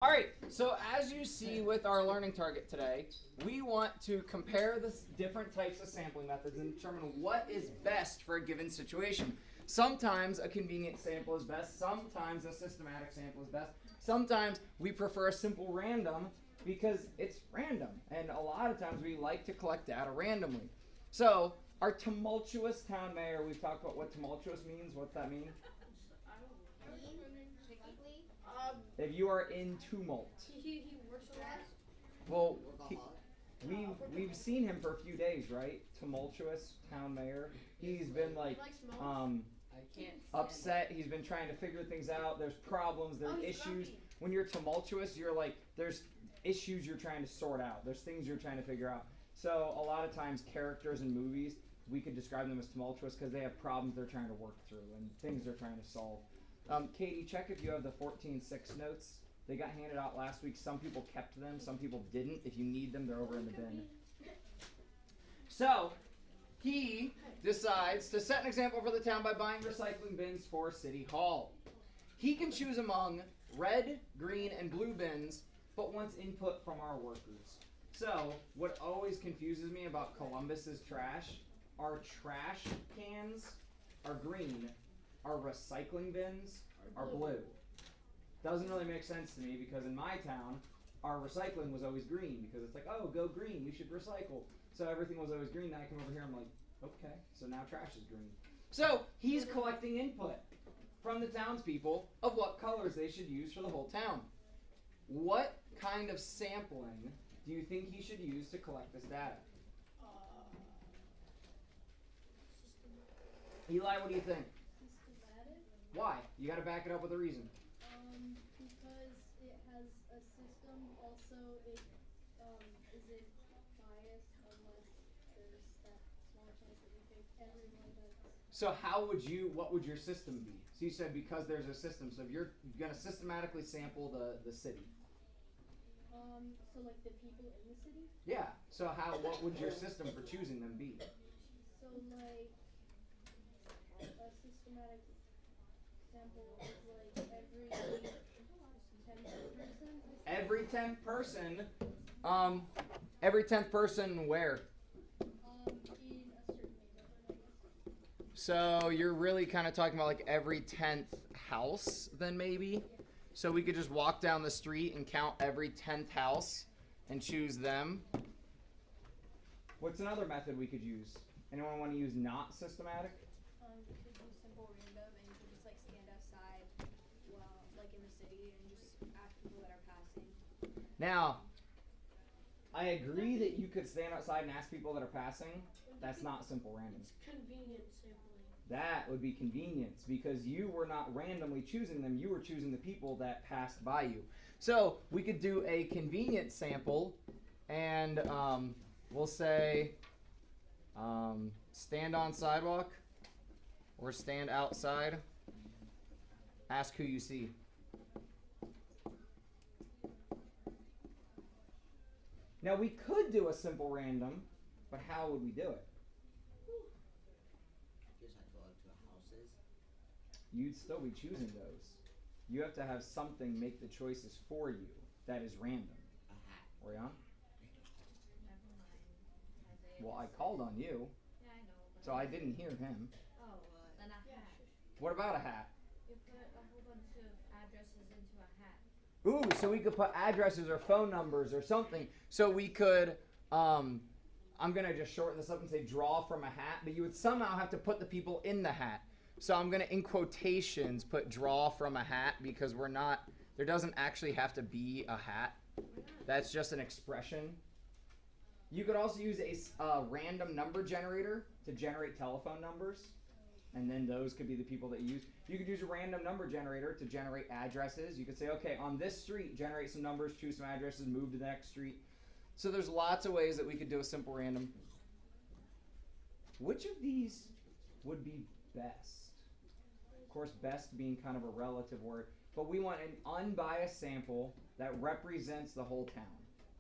All right, so as you see with our learning target today, we want to compare the different types of sampling methods and determine what is best for a given situation. Sometimes a convenient sample is best, sometimes a systematic sample is best, sometimes we prefer a simple random because it's random, and a lot of times we like to collect data randomly. So, our tumultuous town mayor, we've talked about what tumultuous means. What's that mean? If you are in tumult. He works a lot. Well, we've seen him for a few days, right? Tumultuous town mayor. He's been like upset. He's been trying to figure things out. There's problems. There's issues. Grumpy. When you're tumultuous, you're like there's issues you're trying to sort out. There's things you're trying to figure out. So a lot of times characters in movies, we could describe them as tumultuous because they have problems they're trying to work through and things they're trying to solve. Katie, check if you have the 14.6 notes. They got handed out last week. Some people kept them, some people didn't. If you need them, they're over in the bin. So, he decides to set an example for the town by buying recycling bins for City Hall. He can choose among red, green, and blue bins, but wants input from our workers. So, what always confuses me about Columbus's trash, our trash cans are green, our recycling bins are blue. Doesn't really make sense to me because in my town, our recycling was always green because it's like, oh, go green, we should recycle. So everything was always green. Then I come over here, I'm like, okay, so now trash is green. So he's collecting input from the townspeople of what colors they should use for the whole town. What kind of sampling do you think he should use to collect this data? Eli, what do you think? Systematic. Why? You got to back it up with a reason. Because it has a system. Also, it isn't biased unless there's that small chance that you think everyone does. So what would your system be? So you said because there's a system. So if you're going to systematically sample the city. So like the people in the city. Yeah. So what would your system for choosing them be? So like a systematic sample is like every 10th person. Every 10th person where? In a certain neighborhood, I guess. So you're really kind of talking about like every 10th house then maybe? So we could just walk down the street and count every 10th house and choose them. What's another method we could use? Anyone want to use not systematic? You could do simple random and you could just like stand outside like in the city and just ask people that are passing. Now, I agree that you could stand outside and ask people that are passing. That's not simple random. It's convenient sampling. That would be convenience because you were not randomly choosing them. You were choosing the people that passed by you. So we could do a convenient sample and we'll say stand on sidewalk or stand outside. Ask who you see. Now we could do a simple random, but how would we do it? Just have to go up to houses. You'd still be choosing those. You have to have something make the choices for you that is random. A hat. Orion? Never mind. Well, I called on you, Yeah, I know. But so I didn't hear him. Oh, then a hat. What about a hat? You put a whole bunch of addresses into a hat. Ooh, so we could put addresses or phone numbers or something. So we could, I'm gonna just shorten this up and say draw from a hat, but you would somehow have to put the people in the hat. So I'm gonna, in quotations, put draw from a hat because there doesn't actually have to be a hat. That's just an expression. You could also use a random number generator to generate telephone numbers. And then those could be the people that you use. You could use a random number generator to generate addresses. You could say, okay, on this street, generate some numbers, choose some addresses, move to the next street. So there's lots of ways that we could do a simple random. Which of these would be best? Of course, best being kind of a relative word. But we want an unbiased sample that represents the whole town.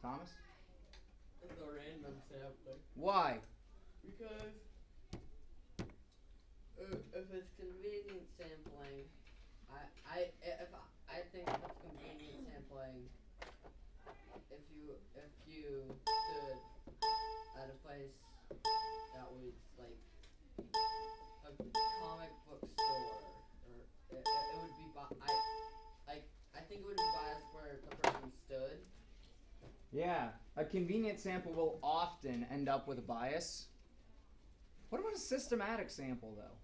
Thomas? The random sampling. Why? Because if it's convenient sampling, I I think with convenient sampling, if you stood at a place that was like a comic book store, or it would be I think it would be biased where the person stood. Yeah, a convenient sample will often end up with a bias. What about a systematic sample, though?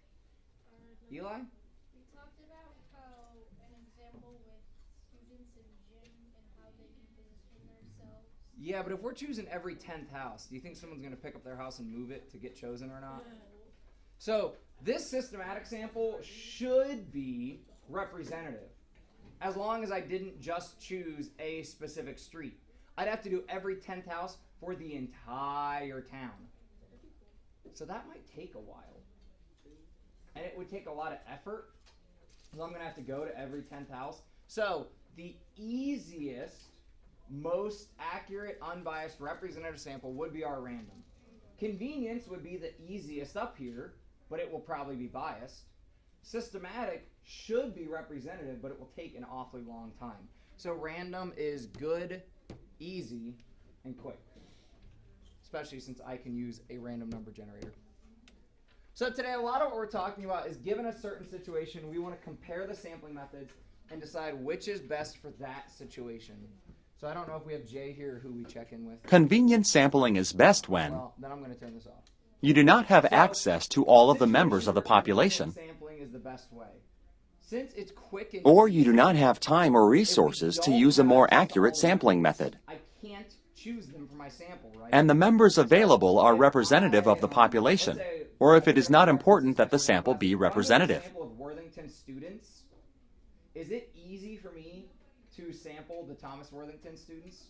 Eli? We talked about how an example with students in gym and how they can position themselves. Yeah, but if we're choosing every 10th house, do you think someone's going to pick up their house and move it to get chosen or not? So this systematic sample should be representative, as long as I didn't just choose a specific street. I'd have to do every 10th house for the entire town. So that might take a while. And it would take a lot of effort. So I'm going to have to go to every 10th house. So the easiest, most accurate, unbiased, representative sample would be our random. Convenience would be the easiest up here, but it will probably be biased. Systematic should be representative, but it will take an awfully long time. So random is good, easy, and quick. Especially since I can use a random number generator. So today, a lot of what we're talking about is given a certain situation, we want to compare the sampling methods and decide which is best for that situation. So I don't know if we have Jay here who we check in with. Convenient sampling is best when Well, then I'm going to turn this off. you do not have access to all of the members of the population, Sampling is the best way. Since it's quick and or you do not have time or resources to use a more accurate sampling method, I can't choose them for my sample, right? and the members available are representative of the population, or if it is not important that the sample be representative. Sample of Worthington students. Is it easy for me to sample the Thomas Worthington students?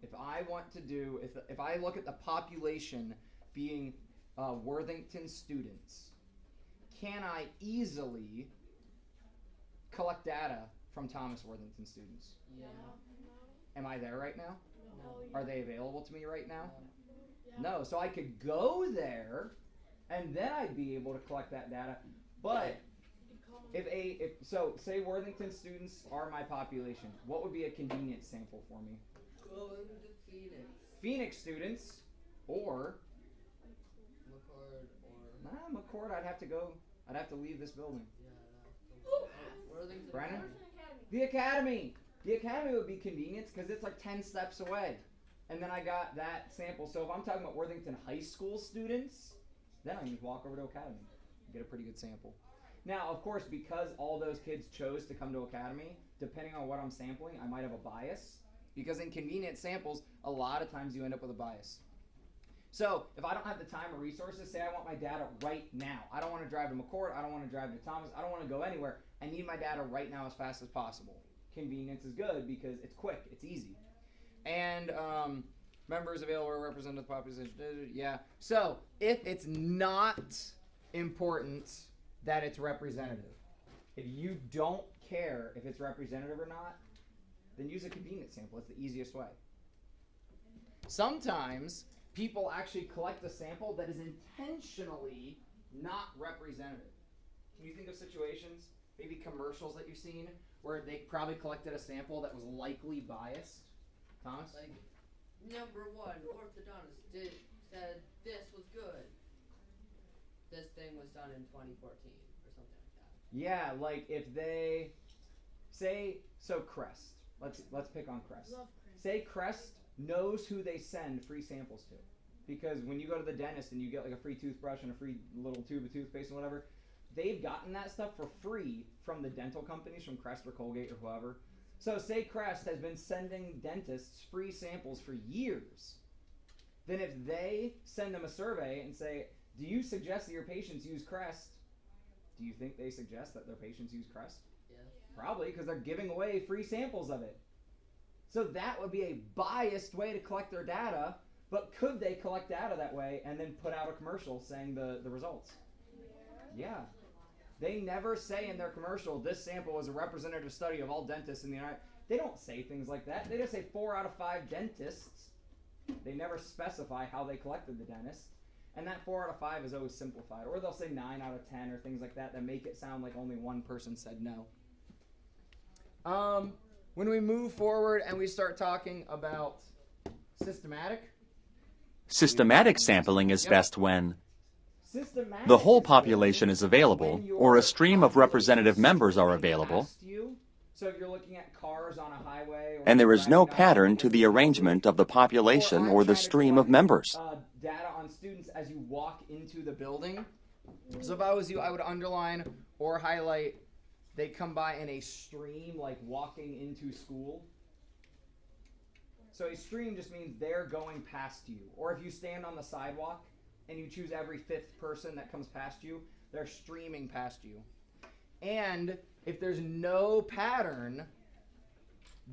If I want to do, if I look at the population being Worthington students, can I easily collect data from Thomas Worthington students? Yeah. Am I there right now? No. Are they available to me right now? No. So I could go there, and then I'd be able to collect that data. But so say Worthington students are my population, what would be a convenient sample for me? Go into Phoenix. Phoenix students, or McCord or McCord. I'd have to leave this building. Worthington. Brandon? The Academy. The Academy would be convenience because it's like 10 steps away. And then I got that sample. So if I'm talking about Worthington High School students, then I can just walk over to Academy and get a pretty good sample. Now, of course, because all those kids chose to come to Academy, depending on what I'm sampling, I might have a bias. Because in convenient samples, a lot of times you end up with a bias. So if I don't have the time or resources, say I want my data right now. I don't want to drive to McCord. I don't want to drive to Thomas. I don't want to go anywhere. I need my data right now as fast as possible. Convenience is good because it's quick. It's easy. And members available to represent the population. Yeah. So if it's not important that it's representative, if you don't care if it's representative or not, then use a convenient sample. It's the easiest way. Sometimes people actually collect a sample that is intentionally not representative. Can you think of situations, maybe commercials that you've seen, where they probably collected a sample that was likely biased? Thomas? Like, number one, orthodontist said this was good. This thing was done in 2014 or something like that. Yeah, like if they say, so Crest. Let's pick on Crest. Love Crest. Say Crest knows who they send free samples to. Because when you go to the dentist and you get like a free toothbrush and a free little tube of toothpaste and whatever, they've gotten that stuff for free from the dental companies, from Crest or Colgate or whoever. So say Crest has been sending dentists free samples for years. Then if they send them a survey and say, do you suggest that your patients use Crest? Do you think they suggest that their patients use Crest? Yes. Probably, because they're giving away free samples of it. So that would be a biased way to collect their data, but could they collect data that way and then put out a commercial saying the results? Yeah. They never say in their commercial, this sample was a representative study of all dentists in the United States. They don't say things like that. They just say 4 out of 5 dentists. They never specify how they collected the dentists. And that 4 out of 5 is always simplified. Or they'll say 9 out of 10 or things like that make it sound like only one person said no. When we move forward and we start talking about systematic. Systematic sampling is best when Systematic the whole is good population is available, when or your a stream of representative population members are is available, past you. So if you're looking at cars on a highway, or and there you're is no driving down pattern the to street the with arrangement of the population I'm or the trying to stream of collect, members. Data on students as you walk into the building. So if I was you, I would underline or highlight they come by in a stream, like walking into school. So a stream just means they're going past you. Or if you stand on the sidewalk and you choose every 5th person that comes past you, they're streaming past you. And if there's no pattern,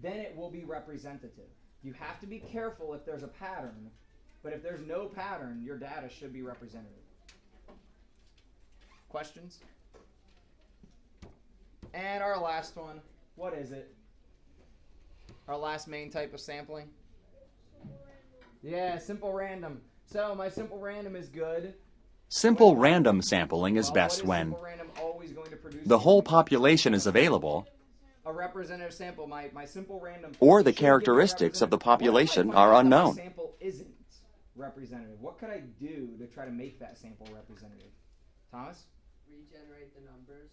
then it will be representative. You have to be careful if there's a pattern, but if there's no pattern, your data should be representative. Questions? And our last one, what is it? Our last main type of sampling? Yeah, simple random. So my simple random is good. Simple random sampling is Well, best what is when simple random always going to produce? the whole population is available, A representative sample. My simple random. or the should give me a characteristics of the representative- population What if I are find out that my unknown. sample isn't representative? What could I do to try to make that sample representative? Thomas? Regenerate the numbers.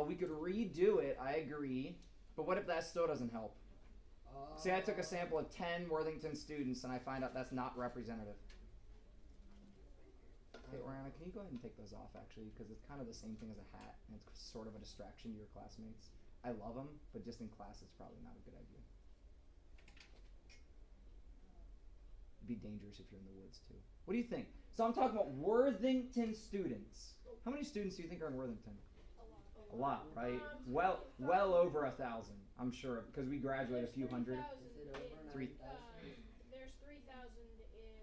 We could redo it. I agree. But what if that still doesn't help? See, I took a sample of 10 Worthington students, and I find out that's not representative. Okay, Oriana, can you go ahead and take those off, actually? Because it's kind of the same thing as a hat, and it's sort of a distraction to your classmates. I love them, but just in class, it's probably not a good idea. It'd be dangerous if you're in the woods, too. What do you think? So I'm talking about Worthington students. How many students do you think are in Worthington? A lot, right? Well over 1,000, I'm sure, because we graduate a few hundred. Is it over 3. 9,000? There's 3,000 in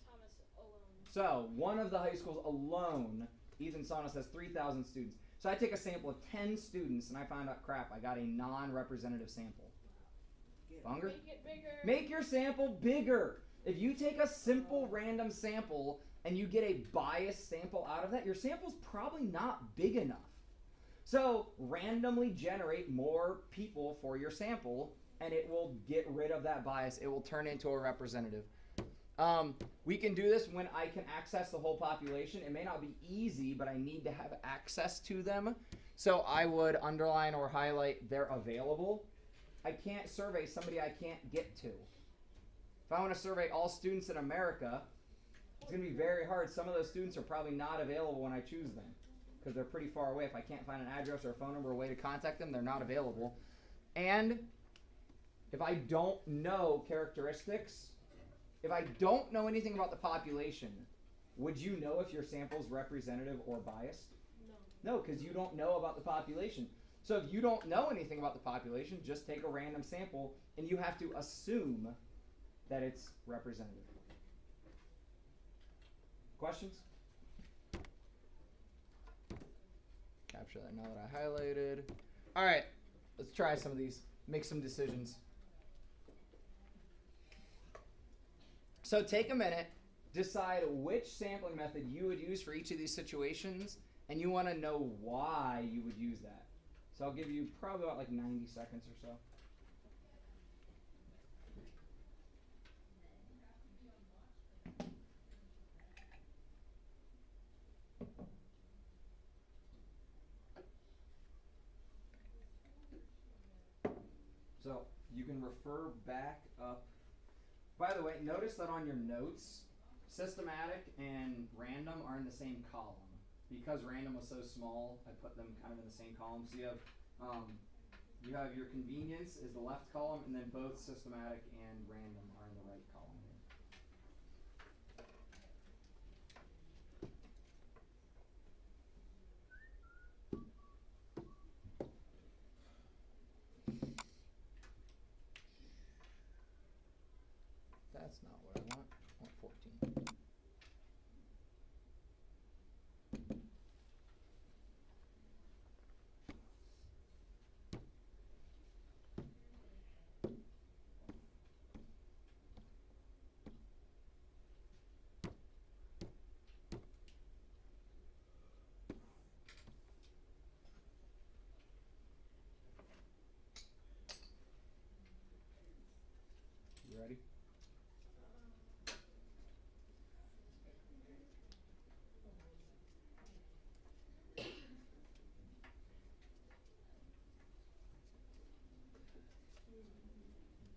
Thomas alone. So, one of the high schools alone, Ethan Sonos, has 3,000 students. So I take a sample of 10 students, and I find out, crap, I got a non-representative sample. Bunger? Make it bigger. Make your sample bigger. If you take a simple random sample and you get a biased sample out of that, your sample's probably not big enough. So randomly generate more people for your sample, and it will get rid of that bias. It will turn into a representative. We can do this when I can access the whole population. It may not be easy, but I need to have access to them. So I would underline or highlight they're available. I can't survey somebody I can't get to. If I want to survey all students in America, it's going to be very hard. Some of those students are probably not available when I choose them because they're pretty far away. If I can't find an address or a phone number or a way to contact them, they're not available. And if I don't know characteristics, if I don't know anything about the population, would you know if your sample is representative or biased? No. No, because you don't know about the population. So if you don't know anything about the population, just take a random sample and you have to assume that it's representative. Questions? Capture that now that I highlighted. All right, let's try some of these. Make some decisions. So take a minute, decide which sampling method you would use for each of these situations, and you want to know why you would use that. So I'll give you probably about like 90 seconds or so. So you can refer back up. By the way, notice that on your notes, systematic and random are in the same column. Because random was so small, I put them kind of in the same column. So you have your convenience is the left column, and then both systematic and random are in the right column here. That's not what I want. I want 14.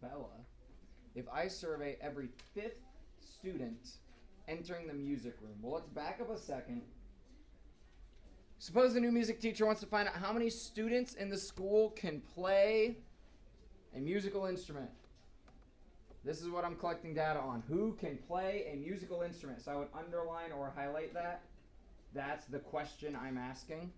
Bella, if I survey every 5th student entering the music room. Well, let's back up a second. Suppose the new music teacher wants to find out how many students in the school can play a musical instrument. This is what I'm collecting data on. Who can play a musical instrument? So I would underline or highlight that. That's the question I'm asking.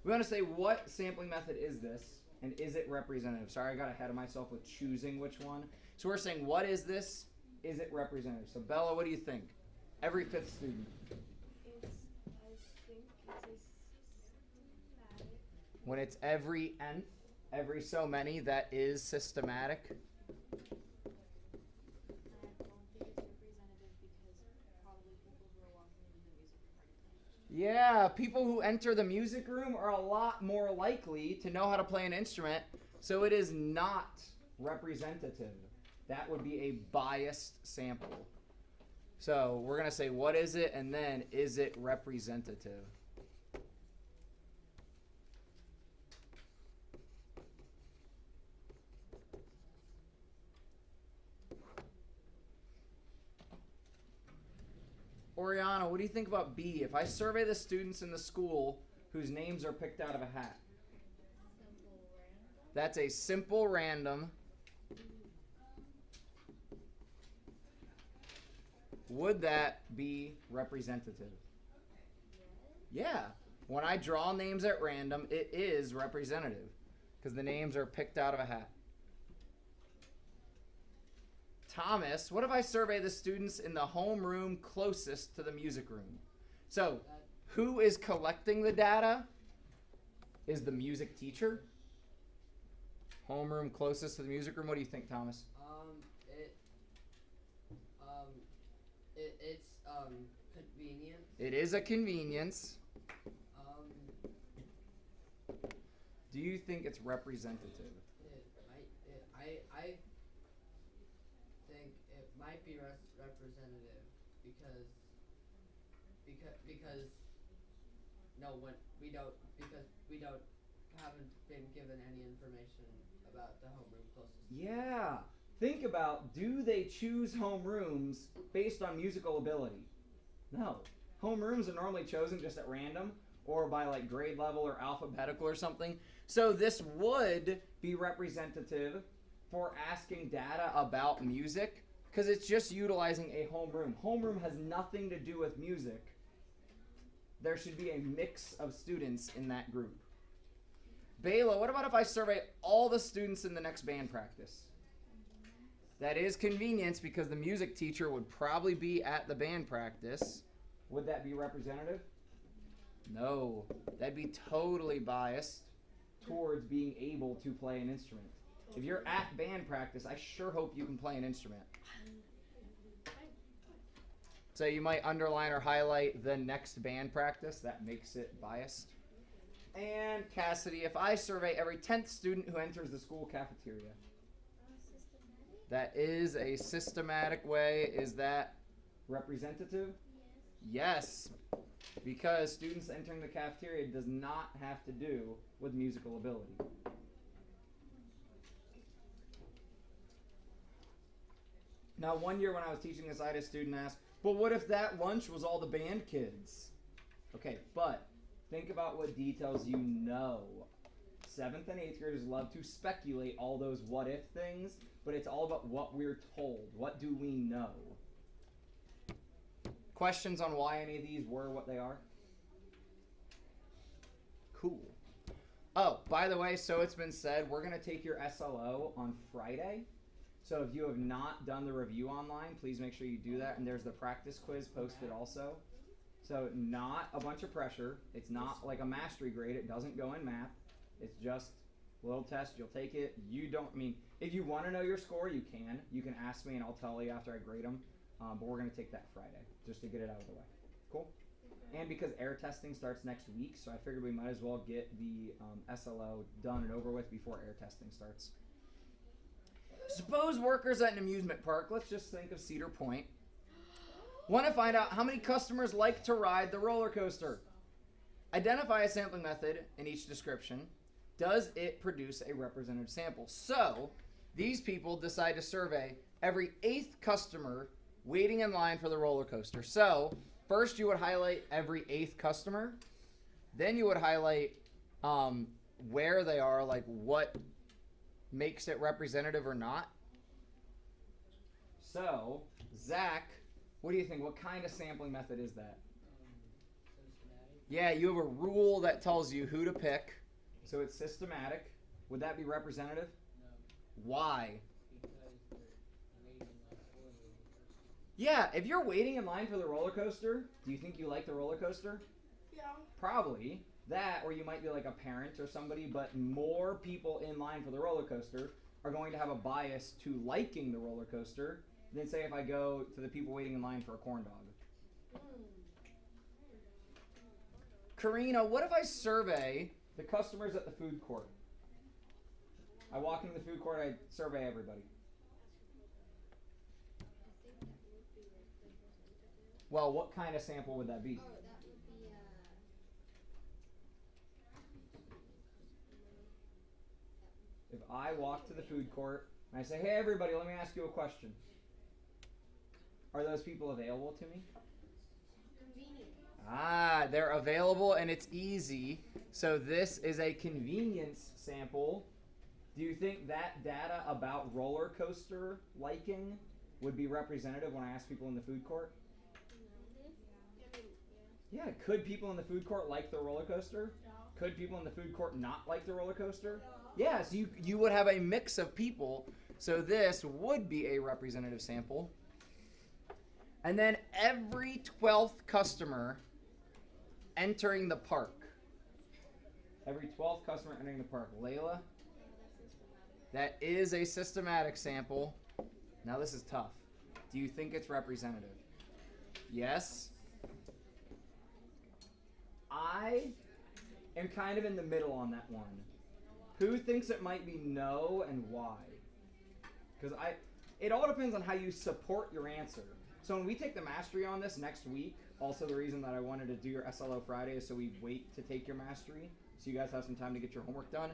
We want to say, what sampling method is this? And is it representative? Sorry, I got ahead of myself with choosing which one. So we're saying, what is this? Is it representative? So Bella, what do you think? Every 5th student. I think it's a systematic. When it's every nth, every so many, that is systematic. I don't think it's representative because probably people who are walking into the music room already playing. Yeah, people who enter the music room are a lot more likely to know how to play an instrument, so it is not representative. That would be a biased sample. So we're going to say, what is it? And then, is it representative? Oriana, what do you think about B? If I survey the students in the school whose names are picked out of a hat. Simple random. That's a simple random. Would that be representative? Yeah. When I draw names at random, it is representative because the names are picked out of a hat. Thomas, what if I survey the students in the homeroom closest to the music room? So, who is collecting the data? Is the music teacher? Homeroom closest to the music room. What do you think, Thomas? It's convenient. It is a convenience. Do you think it's representative? I think it might be representative because we haven't been given any information about the homeroom closest. Yeah. Think about, do they choose homerooms based on musical ability? No. Homerooms are normally chosen just at random or by like grade level or alphabetical or something. So this would be representative for asking data about music because it's just utilizing a homeroom. Homeroom has nothing to do with music. There should be a mix of students in that group. Bayla, what about if I survey all the students in the next band practice? That is convenience because the music teacher would probably be at the band practice. Would that be representative? No. That'd be totally biased towards being able to play an instrument. If you're at band practice, I sure hope you can play an instrument. So you might underline or highlight the next band practice. That makes it biased. And Cassidy, if I survey every 10th student who enters the school cafeteria. That is a systematic way. Is that representative? Yes. Because students entering the cafeteria does not have to do with musical ability. Now, one year when I was teaching this, I had a student ask, but what if that lunch was all the band kids? Okay, but think about what details you know. 7th and 8th graders love to speculate all those what if things, but it's all about what we're told. What do we know? Questions on why any of these were what they are? Cool. Oh, by the way, so it's been said, we're going to take your SLO on Friday. So if you have not done the review online, please make sure you do that. And there's the practice quiz posted also. So not a bunch of pressure. It's not like a mastery grade. It doesn't go in math. It's just a little test. You'll take it. If you want to know your score, you can. You can ask me and I'll tell you after I grade them. But we're going to take that Friday just to get it out of the way. Cool? And because air testing starts next week, so I figured we might as well get the SLO done and over with before air testing starts. Suppose workers at an amusement park, let's just think of Cedar Point, want to find out how many customers like to ride the roller coaster. Identify a sampling method in each description. Does it produce a representative sample? So, These people decide to survey every 8th customer waiting in line for the roller coaster. So, first you would highlight every 8th customer. Then you would highlight where they are, like what makes it representative or not. So, Zach, what do you think? What kind of sampling method is that? Systematic. Yeah, you have a rule that tells you who to pick. So it's systematic. Would that be representative? No, Why? because they're waiting like for the roller coaster. Yeah, if you're waiting in line for the roller coaster, do you think you like the roller coaster? Yeah. Probably. That, or you might be like a parent or somebody, but more people in line for the roller coaster are going to have a bias to liking the roller coaster than, say, if I go to the people waiting in line for a corn dog. Karina, what if I survey the customers at the food court? I walk into the food court, I survey everybody. Well, what kind of sample would that be? Oh, that would be If I walk to the food court and I say, hey everybody, let me ask you a question. Are those people available to me? convenient. Ah, they're available and it's easy. So this is a convenience sample. Do you think that data about roller coaster liking would be representative when I ask people in the food court? Yeah, could people in the food court like the roller coaster? Could people in the food court not like the roller coaster? Yes, you would have a mix of people. So this would be a representative sample. And then every 12th customer entering the park. Every 12th customer entering the park. Layla? That is a systematic sample. Now this is tough. Do you think it's representative? Yes? I am kind of in the middle on that one. Who thinks it might be no and why? Because it all depends on how you support your answer. So when we take the mastery on this next week, also the reason that I wanted to do your SLO Friday is so we wait to take your mastery, so you guys have some time to get your homework done.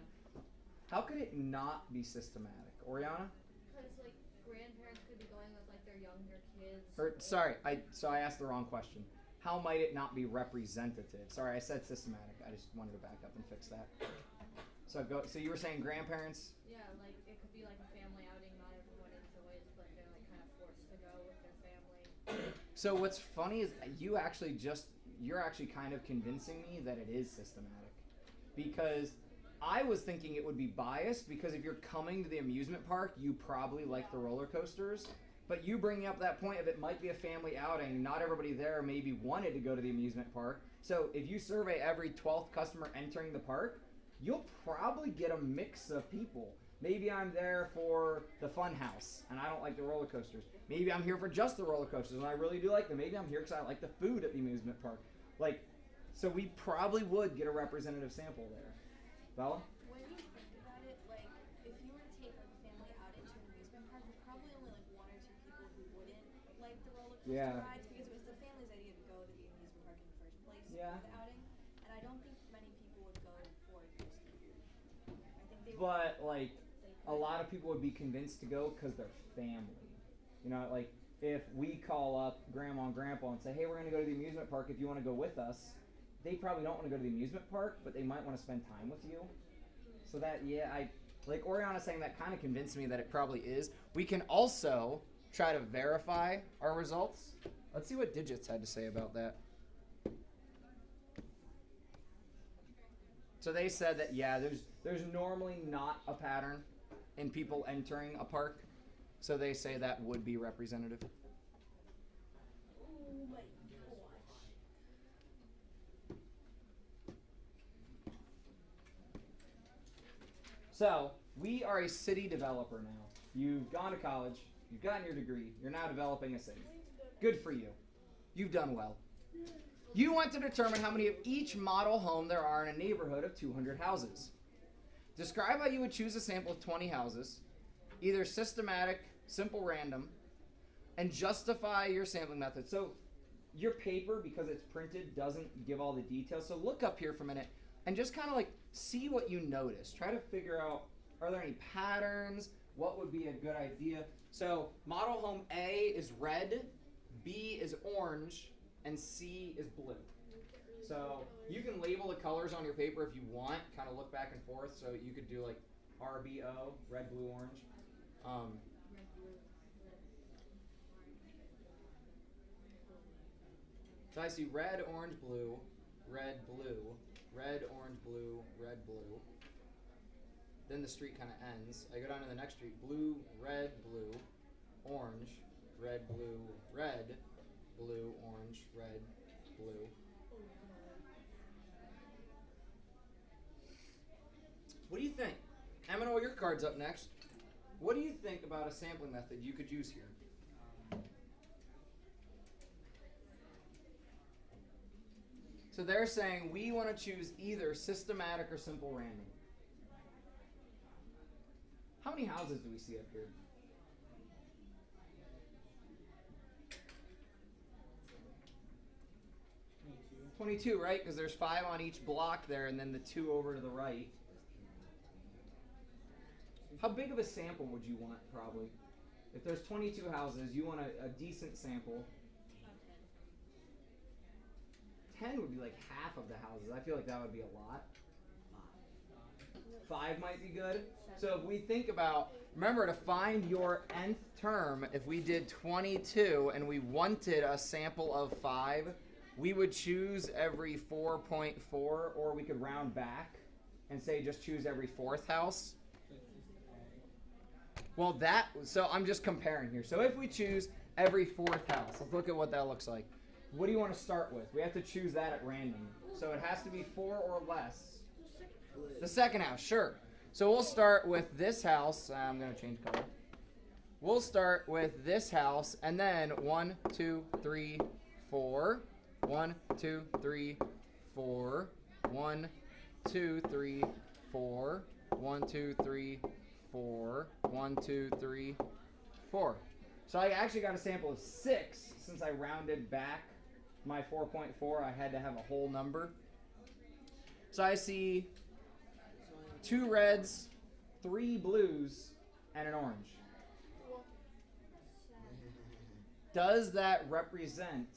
How could it not be systematic? Oriana? Because like grandparents could be going with like their younger kids. Or, sorry, I asked the wrong question. How might it not be representative? Sorry, I said systematic. I just wanted to back up and fix that. So you were saying grandparents? Yeah, like it could be like a family outing. Not everyone enjoys, but they're like kind of forced to go with their family. So what's funny is you're actually kind of convincing me that it is systematic. Because I was thinking it would be biased because if you're coming to the amusement park, you probably like the roller coasters. But you bringing up that point of it might be a family outing, not everybody there maybe wanted to go to the amusement park. So if you survey every 12th customer entering the park, you'll probably get a mix of people. Maybe I'm there for the fun house and I don't like the roller coasters. Maybe I'm here for just the roller coasters and I really do like them. Maybe I'm here because I like the food at the amusement park. So we probably would get a representative sample there. Bella? When you think about it, like, if you were to take like a family out into an amusement park, there's probably only like one or two people who wouldn't like the roller coaster Yeah. rides because it was the family's idea to go to the amusement park in the first place Yeah. for the outing. And I don't think many people would go for just the food. I think they But would, a lot of people would be convinced to go because they're family. You know, like if we call up grandma and grandpa and say, hey, we're going to go to the amusement park if you want to go with us, they probably don't want to go to the amusement park, but they might want to spend time with you. So that, like Oriana saying that kind of convinced me that it probably is. We can also try to verify our results. Let's see what Digits had to say about that. So they said that, there's normally not a pattern in people entering a park. So they say that would be representative. Oh my gosh. So, we are a city developer now. You've gone to college, you've gotten your degree, you're now developing a city. Good for you. You've done well. You want to determine how many of each model home there are in a neighborhood of 200 houses. Describe how you would choose a sample of 20 houses, either systematic, simple, random, and justify your sampling method. So, your paper, because it's printed, doesn't give all the details. So look up here for a minute and just kind of like see what you notice. Try to figure out, are there any patterns? what would be a good idea. So model home A is red, B is orange, and C is blue. So you can label the colors on your paper if you want, kind of look back and forth. So you could do like RBO, red, blue, orange. So I see red, orange, blue, red, blue, red, orange, blue, red, blue. Then the street kind of ends. I go down to the next street. Blue, red, blue, orange, red, blue, red, blue, orange, red, blue. What do you think? Emmanuel, your card's up next. What do you think about a sampling method you could use here? So they're saying we want to choose either systematic or simple random. How many houses do we see up here? 22, right? Because there's 5 on each block there, and then the 2 over to the right. How big of a sample would you want, probably? If there's 22 houses, you want a decent sample. 10 would be like half of the houses. I feel like that would be a lot. 5 might be good. So if we think about, remember to find your nth term, if we did 22 and we wanted a sample of 5, we would choose every 4.4, or we could round back and say just choose every 4th house. Well, so I'm just comparing here. So if we choose every 4th house, let's look at what that looks like. What do you want to start with? We have to choose that at random. So it has to be 4 or less. The second house, sure. So we'll start with this house. I'm going to change color. We'll start with this house, and then 1, 2, 3, 4. 1, 2, 3, 4. 1, 2, 3, 4. 1, 2, 3, 4. 1, 2, 3, 4. So I actually got a sample of 6 since I rounded back my 4.4. I had to have a whole number. So I see 2 reds, 3 blues, and an orange. Does that represent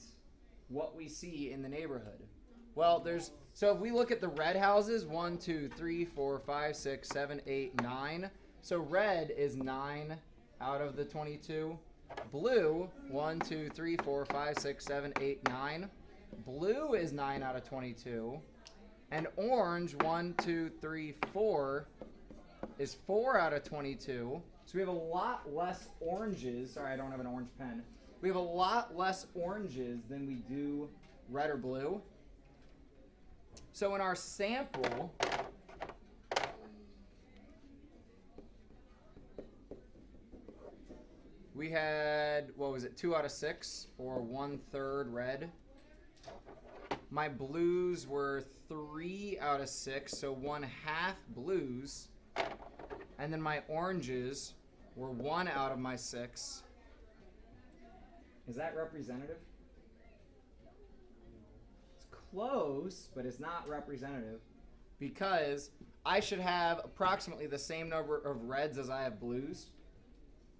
what we see in the neighborhood? Well, so if we look at the red houses, 1, 2, 3, 4, 5, 6, 7, 8, 9. So red is 9 out of the 22. Blue, 1, 2, 3, 4, 5, 6, 7, 8, 9. Blue is 9 out of 22. And orange, 1, 2, 3, 4, is 4 out of 22. So we have a lot less oranges. Sorry, I don't have an orange pen. We have a lot less oranges than we do red or blue. So in our sample, we had, 2 out of 6, or 1/3 red. My blues were 3 out of 6, so 1/2 blues. And then my oranges were 1 out of my 6. Is that representative? It's close, but it's not representative, because I should have approximately the same number of reds as I have blues.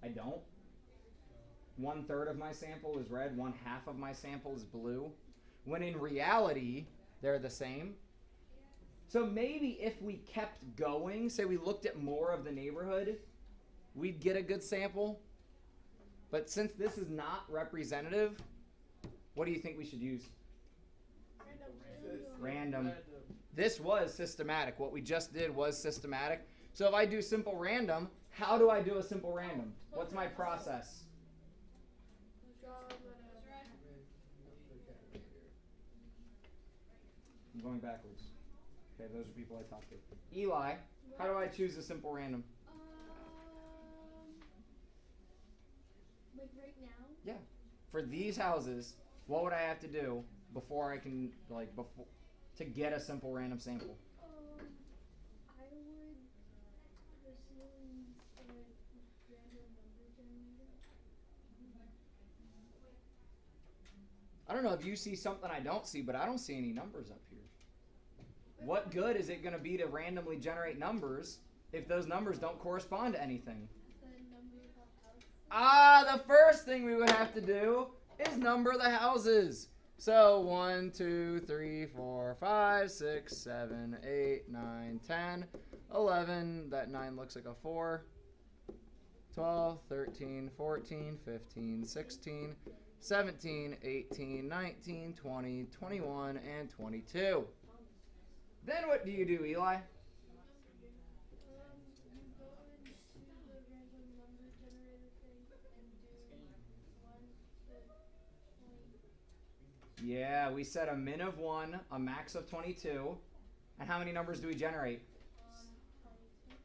I don't. 1/3 of my sample is red, 1/2 of my sample is blue. When in reality, they're the same. So maybe if we kept going, say we looked at more of the neighborhood, we'd get a good sample. But since this is not representative, what do you think we should use? Random. This was systematic. What we just did was systematic. So if I do simple random, how do I do a simple random? What's my process? I'm going backwards. Okay, those are people I talked to. Eli, how do I choose a simple random? Like right now? Yeah. For these houses, what would I have to do before I can, to get a simple random sample? I would assume random number generator. I don't know if you see something I don't see, but I don't see any numbers up here. What good is it going to be to randomly generate numbers if those numbers don't correspond to anything? Then The first thing we would have to do is number the houses. So 1, 2, 3, 4, 5, 6, 7, 8, 9, 10, 11. That 9 looks like a 4. 12, 13, 14, 15, 16, 17, 18, 19, 20, 21, and 22. Then what do you do, Eli? You go into the random number generator thing and do 1 to 20. Yeah, we set a min of 1, a max of 22. And how many numbers do we generate? 22.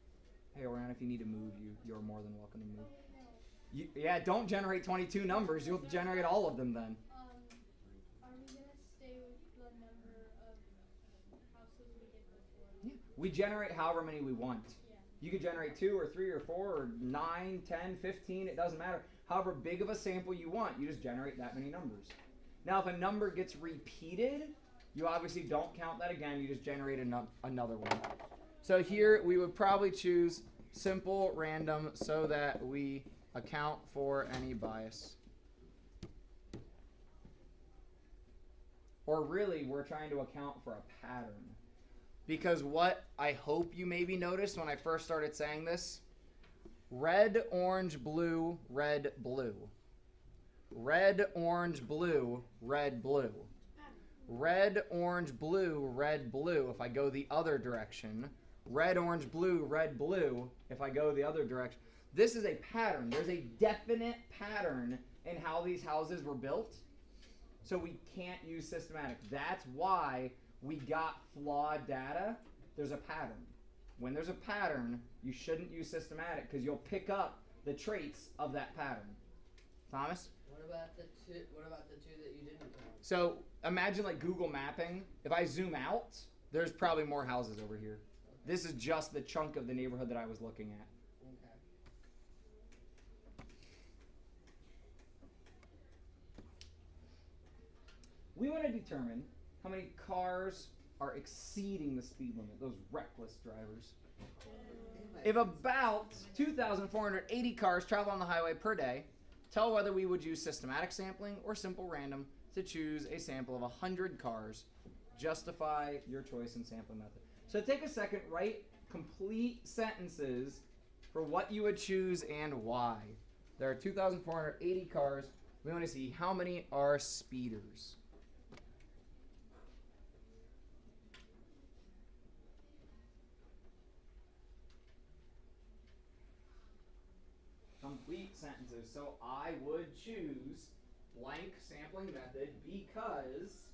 Hey, Orion, if you need to move, you're more than welcome to move. Yeah, don't generate 22 numbers. You'll generate all of them then. Are we gonna stay with the number of houses we did before? Yeah. We generate however many we want. Yeah. You could generate 2 or 3 or 4 or 9, 10, 15. It doesn't matter. However big of a sample you want, you just generate that many numbers. Now, if a number gets repeated, you obviously don't count that again. You just generate another one. So here we would probably choose simple random so that we account for any bias. Or really, we're trying to account for a pattern. Because what I hope you maybe noticed when I first started saying this, red, orange, blue, red, blue. Red, orange, blue, red, blue. Red, orange, blue, red, blue if I go the other direction. Red, orange, blue, red, blue if I go the other direction. This is a pattern. There's a definite pattern in how these houses were built. So we can't use systematic. That's why we got flawed data. There's a pattern. When there's a pattern, you shouldn't use systematic because you'll pick up the traits of that pattern. Thomas? What about the two that you didn't count? So imagine like Google mapping. If I zoom out, there's probably more houses over here. This is just the chunk of the neighborhood that I was looking at. Okay. We want to determine how many cars are exceeding the speed limit, those reckless drivers. If about 2,480 cars travel on the highway per day, tell whether we would use systematic sampling or simple random to choose a sample of 100 cars. Justify your choice in sampling method. So take a second, write complete sentences for what you would choose and why. There are 2,480 cars. We want to see how many are speeders. Complete sentences. So I would choose blank sampling method because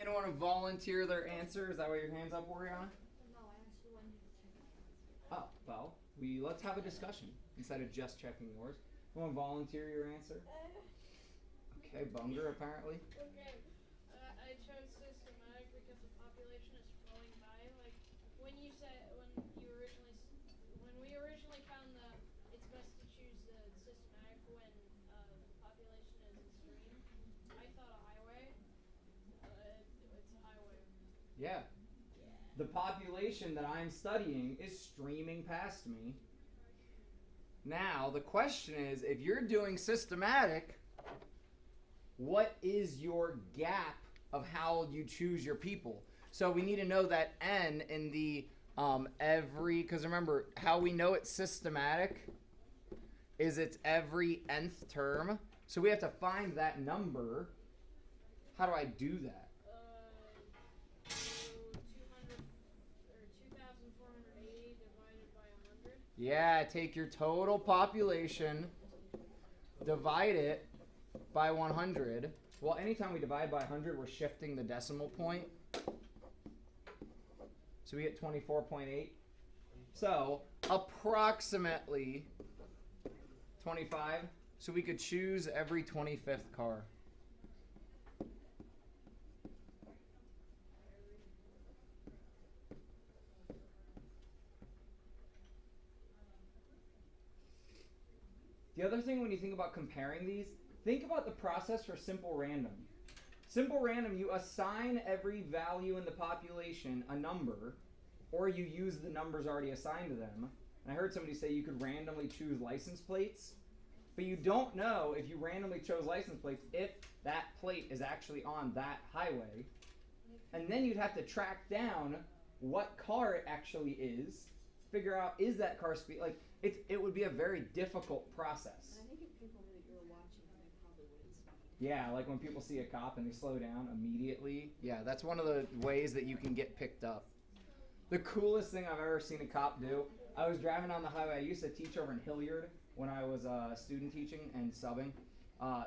anyone want to volunteer their answer? Is that why your hand's up, Oriana? No, I actually wanted to check my answer. Oh, well, let's have a discussion instead of just checking yours. You want to volunteer your answer? Okay, Bunger apparently. Okay. I chose systematic because the population is flowing by. Like when we originally found it's best to choose the systematic when population is extreme. I thought a highway. It's a highway. Yeah. The population that I'm studying is streaming past me. Now, the question is, if you're doing systematic, what is your gap of how you choose your people? So we need to know that n in the because remember, how we know it's systematic is it's every nth term. So we have to find that number. How do I do that? So 200 or 2,480 divided by 100. Yeah, take your total population, divide it by 100. Well, anytime we divide by 100, we're shifting the decimal point. So we get 24.8. So approximately 25. So we could choose every 25th car. The other thing when you think about comparing these, think about the process for simple random. Simple random, you assign every value in the population a number, or you use the numbers already assigned to them. And I heard somebody say you could randomly choose license plates, but you don't know if you randomly chose license plates if that plate is actually on that highway. And then you'd have to track down what car it actually is, figure out is that car speed, like it would be a very difficult process. I think if people knew that you were watching, they probably wouldn't speed. Yeah, like when people see a cop and they slow down immediately. Yeah, that's one of the ways that you can get picked up. The coolest thing I've ever seen a cop do, I was driving down the highway. I used to teach over in Hilliard when I was student teaching and subbing.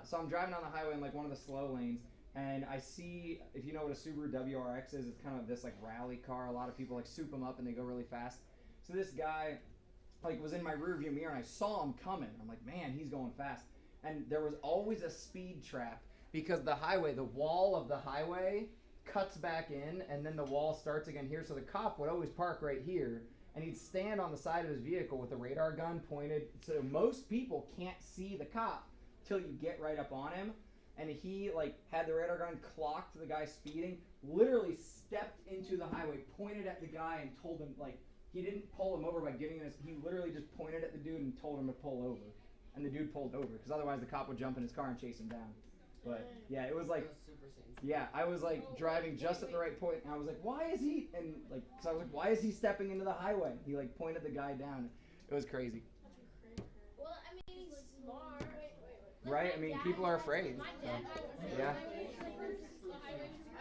So I'm driving down the highway in like one of the slow lanes, and I see, if you know what a Subaru WRX is, it's kind of this like rally car. A lot of people like soup them up and they go really fast. So this guy like was in my rearview mirror and I saw him coming. I'm like, man, he's going fast. And there was always a speed trap because the highway, the wall of the highway cuts back in and then the wall starts again here. So the cop would always park right here and he'd stand on the side of his vehicle with the radar gun pointed. So most people can't see the cop till you get right up on him. And he like had the radar gun clocked the guy speeding, literally stepped into the highway, pointed at the guy and told him, like, he didn't pull him over by giving this, he literally just pointed at the dude and told him to pull over. And the dude pulled over, because otherwise the cop would jump in his car and chase him down. But yeah, it was like, yeah, I was like driving just at the right point, and I was like, why is he, and like, so I was like, why is he stepping into the highway? He like pointed the guy down. It was crazy. Well, I mean, he's smart. Right? I mean, people are afraid. My So, dad, yeah.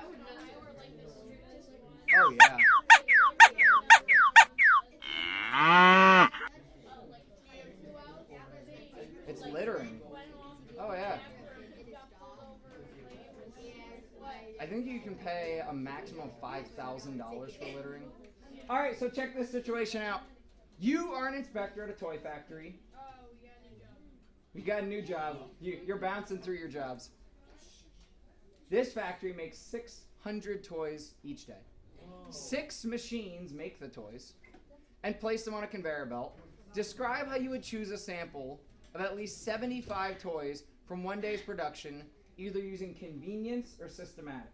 I would not know like the strictest one. Oh yeah. It's littering. Oh yeah. I think you can pay a maximum of $5,000 for littering. All right, so check this situation out. You are an inspector at a toy factory. You got a new job. You're bouncing through your jobs. This factory makes 600 toys each day. 6 machines make the toys and place them on a conveyor belt. Describe how you would choose a sample of at least 75 toys from one day's production, either using convenience or systematic.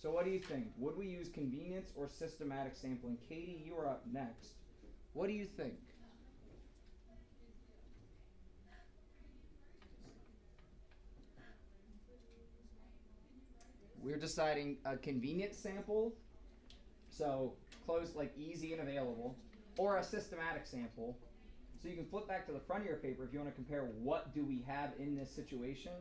So what do you think? Would we use convenience or systematic sampling? Katie, you are up next. What do you think? We're deciding a convenient sample, so close, like easy and available, or a systematic sample. So you can flip back to the front of your paper if you want to compare what do we have in this situation.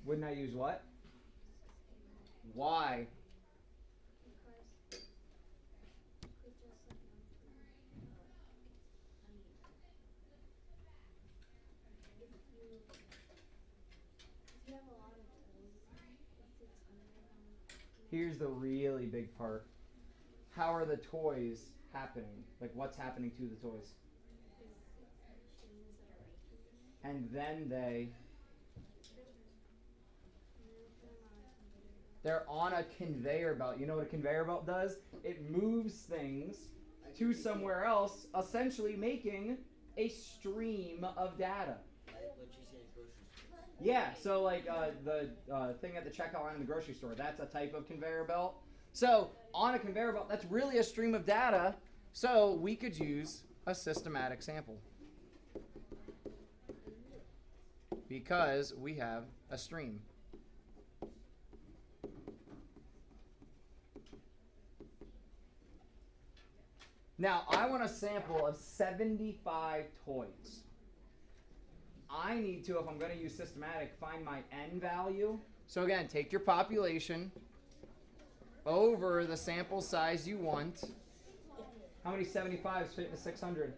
Wouldn't I use what? Why? Here's the really big part. How are the toys happening? Like, what's happening to the toys? And then they They're on a conveyor belt. You know what a conveyor belt does? It moves things to somewhere else, essentially making a stream of data. Like what you say at grocery store. Yeah, so like the thing at the checkout line in the grocery store, that's a type of conveyor belt. So on a conveyor belt, that's really a stream of data. So we could use a systematic sample because we have a stream. Now, I want a sample of 75 toys. I need to, if I'm going to use systematic, find my n value. So again, take your population over the sample size you want. How many 75s fit in a 600?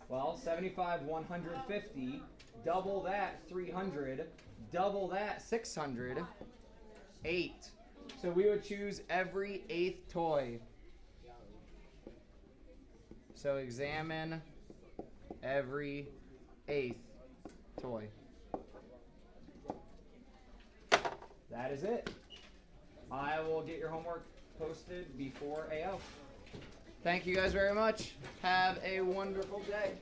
Well, 75, 150. Double that, 300. Double that, 600. 8. So we would choose every 8th toy. So examine every 8th toy. That is it. I will get your homework posted before AO. Thank you guys very much. Have a wonderful day.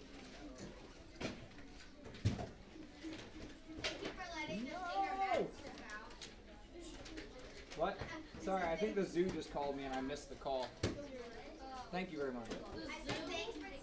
Thank you for letting us take our bad stuff out. What? Sorry, I think the zoo just called me and I missed the call. Thank you very much. I said thanks for